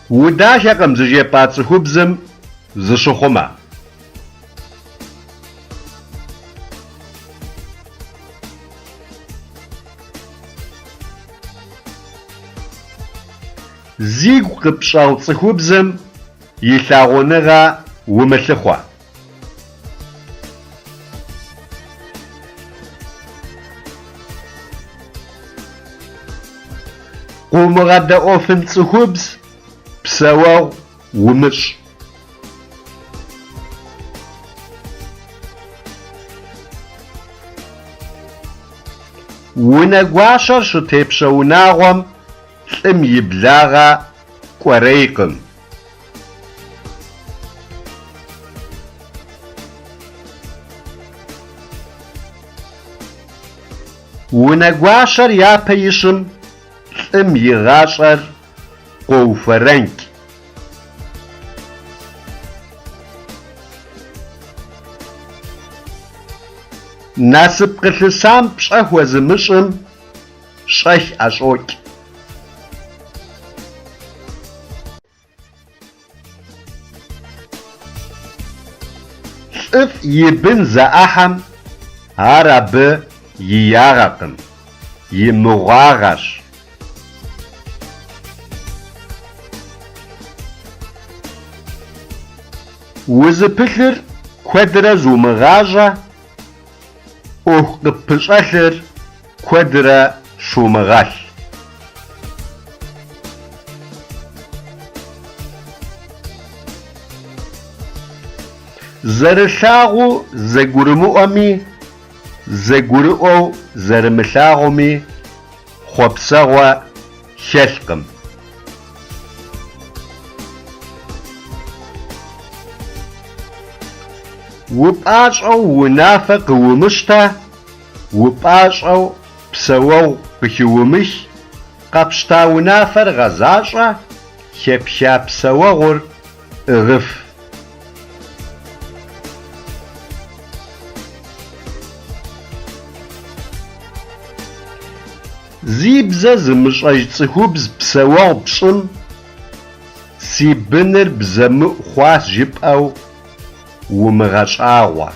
Удалъэкъым зыжепӏа цӏыхубзым зыщыхъумэ. Зигу къыпщӏэгъу цӏыхубзым илъагъуныгъэ умылъыхъуэ. Къыумыгъэдэӏуэфын цӏыхубз псэуэгъу умыщӏ. Унэ гуащэр щытепщэ унагъуэм лӏым и благъэ кӏуэрейкъым. Унэ гуащэр япэ ищӏым лӏым и гъащӏэр къоуфэрэнк. Насып къылъысам пщӏэ хуэзымыщӏым щӏэлъ ӏэщӏокӏ. Лӏыфӏ и бын зэӏыхьэм ар абы и ягъэкъым, и мыгъуагъэщ. Узыпылъыр куэдрэ зумыгъащӏэ, ӏуэху къыппыщӏэлъыр куэдрэ щумыгъэлъ. Зэрылъагъуу зэгурымыӏуэми, зэгурыӏуэу зэрымылъагъуми хъуэпсэгъуэ хэлъкъым. УпӀащӀэу унафэ къыумыщтэ, упӀащӀэу псэуэгъу къыхиумыхь, къэпщта унафэр гъэзащӀэ, хеплъа псэуэгъур ӏыгъыф. Зи бзэ зымыщӏэж цӏыхубз псэуэгъу пщӏым си быныр бзэмыӏу хъуащ жыпӏэу умыгъэщӏагъуэ.